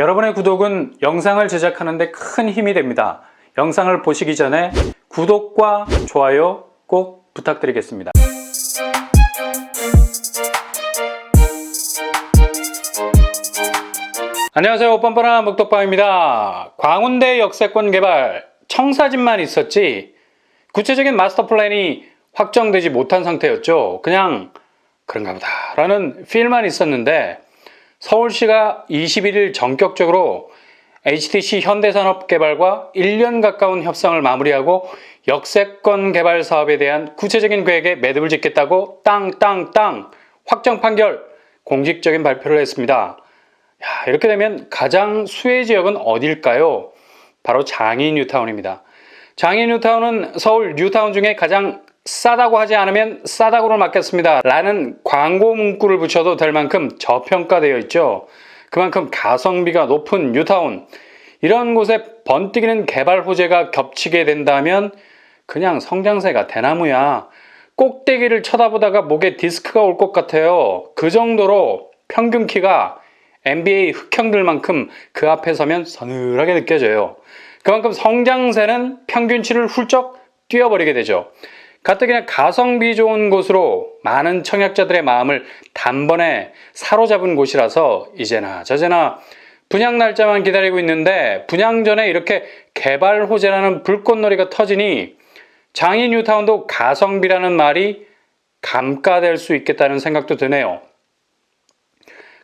여러분의 구독은 영상을 제작하는 데 큰 힘이 됩니다. 영상을 보시기 전에 구독과 좋아요 꼭 부탁드리겠습니다. 안녕하세요. 뻔뻔한 묵독방입니다. 광운대 역세권 개발 청사진만 있었지 구체적인 마스터 플랜이 확정되지 못한 상태였죠. 그냥 그런가 보다 라는 필만 있었는데 서울시가 21일 전격적으로 HTC 현대산업개발과 1년 가까운 협상을 마무리하고 역세권 개발 사업에 대한 구체적인 계획에 매듭을 짓겠다고 땅땅땅 확정 판결 공식적인 발표를 했습니다. 이렇게 되면 가장 수혜 지역은 어딜까요? 바로 장이 뉴타운입니다. 장이 뉴타운은 서울 뉴타운 중에 가장 싸다고 하지 않으면 싸다고를 맞겠습니다 라는 광고 문구를 붙여도 될 만큼 저평가되어 있죠. 그만큼 가성비가 높은 뉴타운, 이런 곳에 번뜩이는 개발 호재가 겹치게 된다면 그냥 성장세가 대나무야. 꼭대기를 쳐다보다가 목에 디스크가 올 것 같아요. 그 정도로 평균 키가 NBA 흑형들만큼 그 앞에 서면 서늘하게 느껴져요. 그만큼 성장세는 평균치를 훌쩍 뛰어버리게 되죠. 가뜩이나 가성비 좋은 곳으로 많은 청약자들의 마음을 단번에 사로잡은 곳이라서 이제나 저제나 분양 날짜만 기다리고 있는데, 분양 전에 이렇게 개발 호재라는 불꽃놀이가 터지니 장이 뉴타운도 가성비라는 말이 감가될 수 있겠다는 생각도 드네요.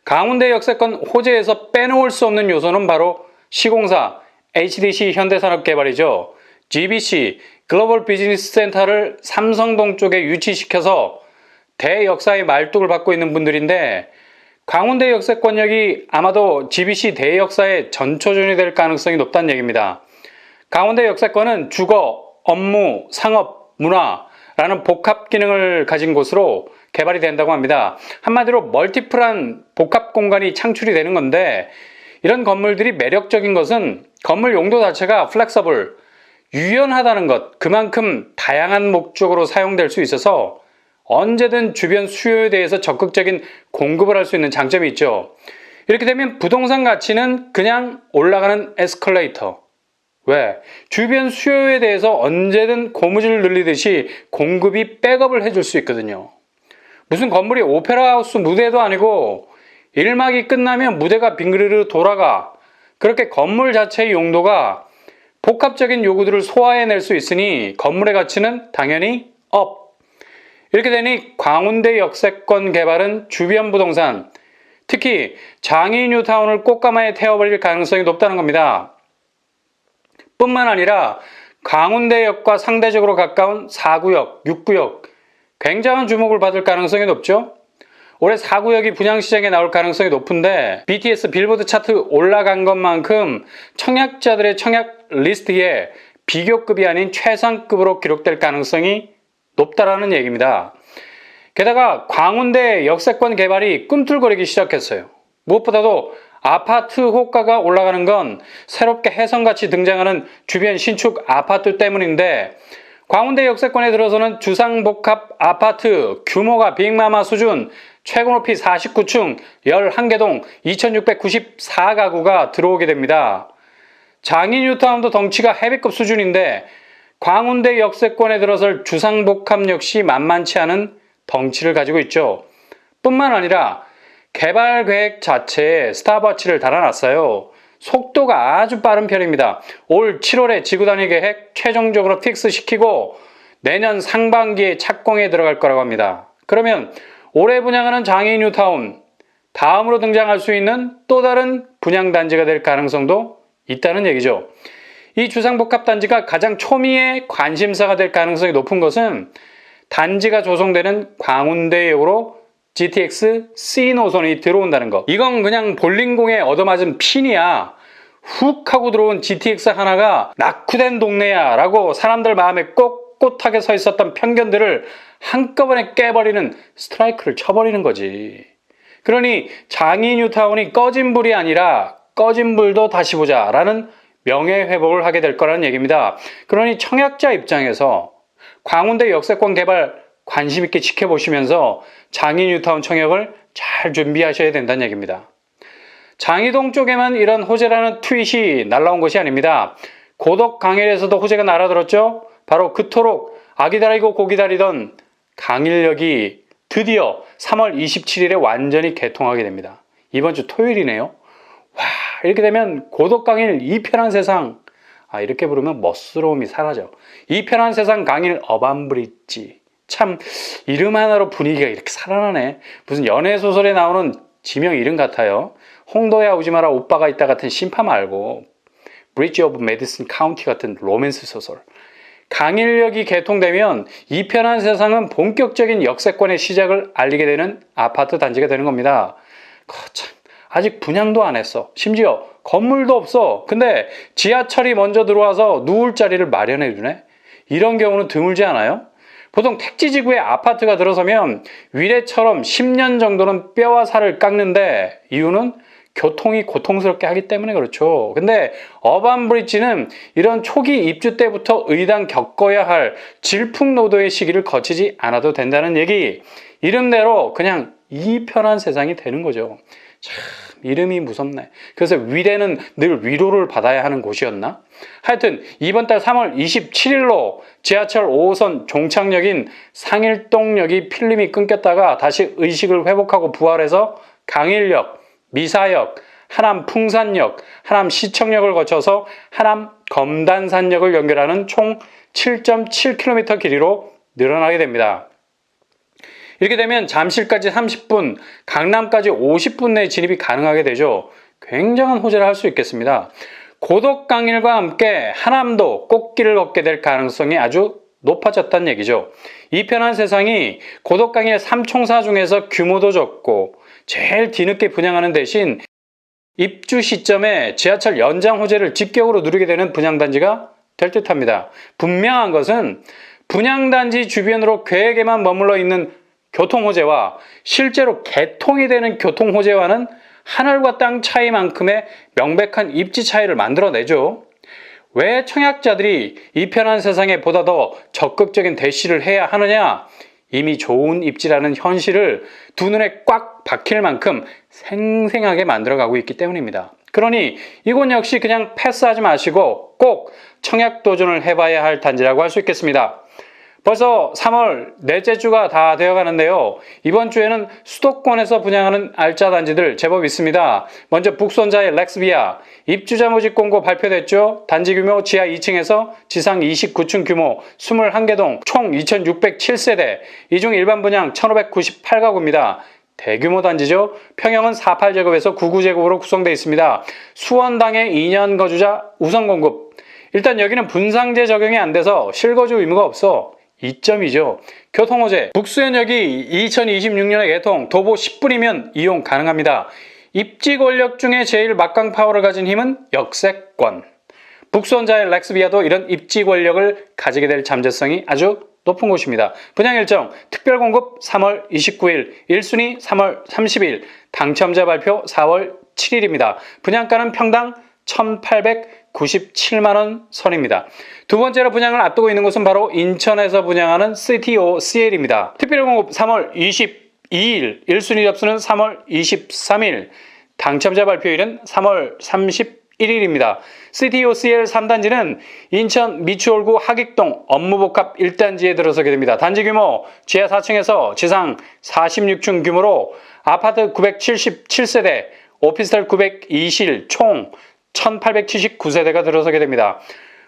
강원대 역세권 호재에서 빼놓을 수 없는 요소는 바로 시공사 HTC 현대산업개발이죠. GBC 글로벌 비즈니스 센터를 삼성동 쪽에 유치시켜서 대역사의 말뚝을 받고 있는 분들인데, 광운대 역세권역이 아마도 GBC 대역사의 전초전이 될 가능성이 높다는 얘기입니다. 강원대 역세권은 주거, 업무, 상업, 문화라는 복합 기능을 가진 곳으로 개발이 된다고 합니다. 한마디로 멀티플한 복합 공간이 창출이 되는 건데, 이런 건물들이 매력적인 것은 건물 용도 자체가 플렉서블, 유연하다는 것, 그만큼 다양한 목적으로 사용될 수 있어서 언제든 주변 수요에 대해서 적극적인 공급을 할 수 있는 장점이 있죠. 이렇게 되면 부동산 가치는 그냥 올라가는 에스컬레이터. 왜? 주변 수요에 대해서 언제든 고무줄을 늘리듯이 공급이 백업을 해줄 수 있거든요. 무슨 건물이 오페라 하우스 무대도 아니고 1막이 끝나면 무대가 빙그르르 돌아가. 그렇게 건물 자체의 용도가 복합적인 요구들을 소화해낼 수 있으니 건물의 가치는 당연히 업. 이렇게 되니 광운대 역세권 개발은 주변 부동산, 특히 장이 뉴타운을 꽃가마에 태워버릴 가능성이 높다는 겁니다. 뿐만 아니라 광운대역과 상대적으로 가까운 4구역, 6구역, 굉장한 주목을 받을 가능성이 높죠. 올해 4구역이 분양시장에 나올 가능성이 높은데, BTS 빌보드 차트 올라간 것만큼 청약자들의 청약 리스트에 비교급이 아닌 최상급으로 기록될 가능성이 높다라는 얘기입니다. 게다가 광운대 역세권 개발이 꿈틀거리기 시작했어요. 무엇보다도 아파트 호가가 올라가는 건 새롭게 혜성같이 등장하는 주변 신축 아파트 때문인데, 광운대 역세권에 들어서는 주상복합 아파트 규모가 빅마마 수준, 최고 높이 49층 11개동 2694가구가 들어오게 됩니다. 장이 뉴타운도 덩치가 헤비급 수준인데 광운대 역세권에 들어설 주상복합 역시 만만치 않은 덩치를 가지고 있죠. 뿐만 아니라 개발 계획 자체에 스탑워치를 달아놨어요. 속도가 아주 빠른 편입니다. 올 7월에 지구단위 계획 최종적으로 픽스시키고 내년 상반기에 착공에 들어갈 거라고 합니다. 그러면 올해 분양하는 장이 뉴타운, 다음으로 등장할 수 있는 또 다른 분양단지가 될 가능성도 있다는 얘기죠. 이 주상복합단지가 가장 초미의 관심사가 될 가능성이 높은 것은 단지가 조성되는 광운대역으로 GTX C 노선이 들어온다는 것. 이건 그냥 볼링공에 얻어맞은 핀이야. 훅 하고 들어온 GTX 하나가 낙후된 동네야 라고 사람들 마음에 꼿꼿하게 서 있었던 편견들을 한꺼번에 깨버리는 스트라이크를 쳐버리는 거지. 그러니 장이 뉴타운이 꺼진 불이 아니라 꺼진 불도 다시 보자 라는 명예회복을 하게 될 거라는 얘기입니다. 그러니 청약자 입장에서 광운대 역세권 개발 관심 있게 지켜보시면서 장이 뉴타운 청약을 잘 준비하셔야 된다는 얘기입니다. 장이동 쪽에만 이런 호재라는 트윗이 날라온 것이 아닙니다. 고덕 강일에서도 호재가 날아들었죠. 바로 그토록 아기다리고 고기다리던 강일역이 드디어 3월 27일에 완전히 개통하게 됩니다. 이번 주 토요일이네요. 와, 이렇게 되면 고덕 강일 이편한 세상, 이렇게 부르면 멋스러움이 사라져. 이편한 세상 강일 어반브릿지. 참 이름 하나로 분위기가 이렇게 살아나네. 무슨 연애소설에 나오는 지명 이름 같아요. 홍도야 오지마라 오빠가 있다 같은 심파 말고 브리지 오브 메디슨 카운티 같은 로맨스 소설. 강일역이 개통되면 이편한 세상은 본격적인 역세권의 시작을 알리게 되는 아파트 단지가 되는 겁니다. 참, 아직 분양도 안 했어. 심지어 건물도 없어. 근데 지하철이 먼저 들어와서 누울 자리를 마련해 주네. 이런 경우는 드물지 않아요? 보통 택지지구에 아파트가 들어서면 위례처럼 10년 정도는 뼈와 살을 깎는데 이유는 교통이 고통스럽게 하기 때문에 그렇죠. 근데 어반브릿지는 이런 초기 입주 때부터 의당 겪어야 할 질풍노도의 시기를 거치지 않아도 된다는 얘기. 이름대로 그냥 이편한 세상이 되는 거죠. 참 이름이 무섭네. 그래서 위례는 늘 위로를 받아야 하는 곳이었나? 하여튼 이번 달 3월 27일로 지하철 5호선 종착역인 상일동역이 필름이 끊겼다가 다시 의식을 회복하고 부활해서 강일역, 미사역, 하남 풍산역, 하남 시청역을 거쳐서 하남 검단산역을 연결하는 총 7.7km 길이로 늘어나게 됩니다. 이렇게 되면 잠실까지 30분, 강남까지 50분 내에 진입이 가능하게 되죠. 굉장한 호재를 할 수 있겠습니다. 고덕 강일과 함께 하남도 꽃길을 걷게 될 가능성이 아주 높아졌다는 얘기죠. 이편한 세상이 고덕 강일 3총사 중에서 규모도 적고 제일 뒤늦게 분양하는 대신 입주 시점에 지하철 연장 호재를 직격으로 누리게 되는 분양단지가 될 듯합니다. 분명한 것은 분양단지 주변으로 계획에만 머물러 있는 교통호재와 실제로 개통이 되는 교통호재와는 하늘과 땅 차이만큼의 명백한 입지 차이를 만들어내죠. 왜 청약자들이 이편한 세상에 보다 더 적극적인 대시를 해야 하느냐? 이미 좋은 입지라는 현실을 두 눈에 꽉 박힐 만큼 생생하게 만들어가고 있기 때문입니다. 그러니 이곳 역시 그냥 패스하지 마시고 꼭 청약 도전을 해봐야 할 단지라고 할 수 있겠습니다. 벌써 3월 넷째 주가 다 되어가는데요. 이번 주에는 수도권에서 분양하는 알짜 단지들 제법 있습니다. 먼저 북손자의 렉스비아 입주자 모집 공고 발표됐죠. 단지 규모 지하 2층에서 지상 29층 규모 21개동 총 2607세대, 이 중 일반 분양 1598가구입니다. 대규모 단지죠. 평형은 48제곱에서 99제곱으로 구성되어 있습니다. 수원당의 2년 거주자 우선 공급. 일단 여기는 분상제 적용이 안 돼서 실거주 의무가 없어. 이점이죠. 교통호재. 북수연역이 2026년에 개통, 도보 10분이면 이용 가능합니다. 입지 권력 중에 제일 막강 파워를 가진 힘은 역세권. 북수원자의 렉스비아도 이런 입지 권력을 가지게 될 잠재성이 아주 높은 곳입니다. 분양 일정, 특별 공급 3월 29일, 1순위 3월 30일, 당첨자 발표 4월 7일입니다. 분양가는 평당 1,897만원 선입니다. 두 번째로 분양을 앞두고 있는 곳은 바로 인천에서 분양하는 CTOCL입니다. 특별공급 3월 22일, 1순위 접수는 3월 23일, 당첨자 발표일은 3월 31일입니다. CTOCL 3단지는 인천 미추홀구 하객동 업무복합 1단지에 들어서게 됩니다. 단지 규모 지하 4층에서 지상 46층 규모로 아파트 977세대, 오피스텔 920실 총 1879세대가 들어서게 됩니다.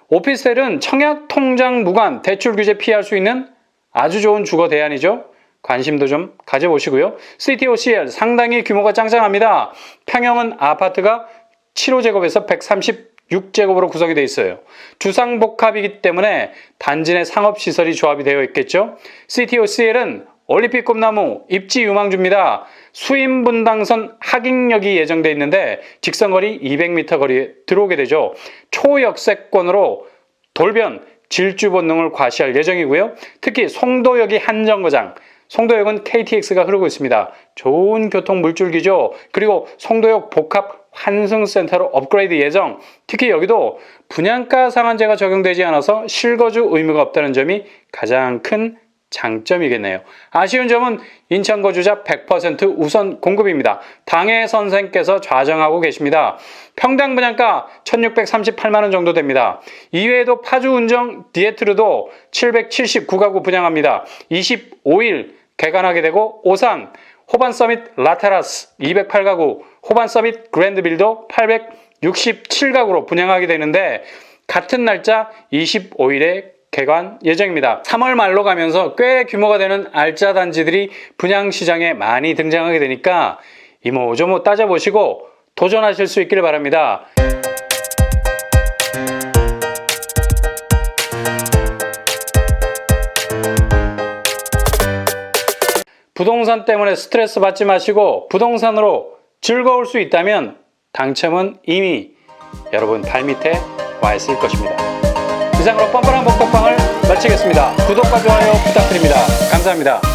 오피스텔은 청약 통장 무관 대출 규제 피할 수 있는 아주 좋은 주거 대안이죠. 관심도 좀 가져보시고요. CTOCL 상당히 규모가 짱짱합니다. 평형은 아파트가 7호제곱에서 136제곱으로 구성이 되어 있어요. 주상복합이기 때문에 단지 내 상업시설이 조합이 되어 있겠죠. CTOCL은 올림픽 꿈나무 입지 유망주입니다. 수인분당선 하객역이 예정되어 있는데 직선거리 200m 거리에 들어오게 되죠. 초역세권으로 돌변, 질주 본능을 과시할 예정이고요. 특히 송도역이 한정거장, 송도역은 KTX가 흐르고 있습니다. 좋은 교통 물줄기죠. 그리고 송도역 복합 환승센터로 업그레이드 예정. 특히 여기도 분양가 상한제가 적용되지 않아서 실거주 의무가 없다는 점이 가장 큰 장점이겠네요. 아쉬운 점은 인천 거주자 100% 우선 공급입니다. 당해 선생께서 좌정하고 계십니다. 평당 분양가 1638만 원 정도 됩니다. 이외에도 파주 운정 디에트르도 779가구 분양합니다. 25일 개관하게 되고 오산 호반 서밋 라테라스 208가구, 호반 서밋 그랜드빌더 867가구로 분양하게 되는데 같은 날짜 25일에 개관 예정입니다. 3월 말로 가면서 꽤 규모가 되는 알짜 단지들이 분양시장에 많이 등장하게 되니까 이모저모 따져보시고 도전하실 수 있기를 바랍니다. 부동산 때문에 스트레스 받지 마시고 부동산으로 즐거울 수 있다면 당첨은 이미 여러분 발밑에 와 있을 것입니다. 이상으로 뻔뻔한 복덕방을 마치겠습니다. 구독과 좋아요 부탁드립니다. 감사합니다.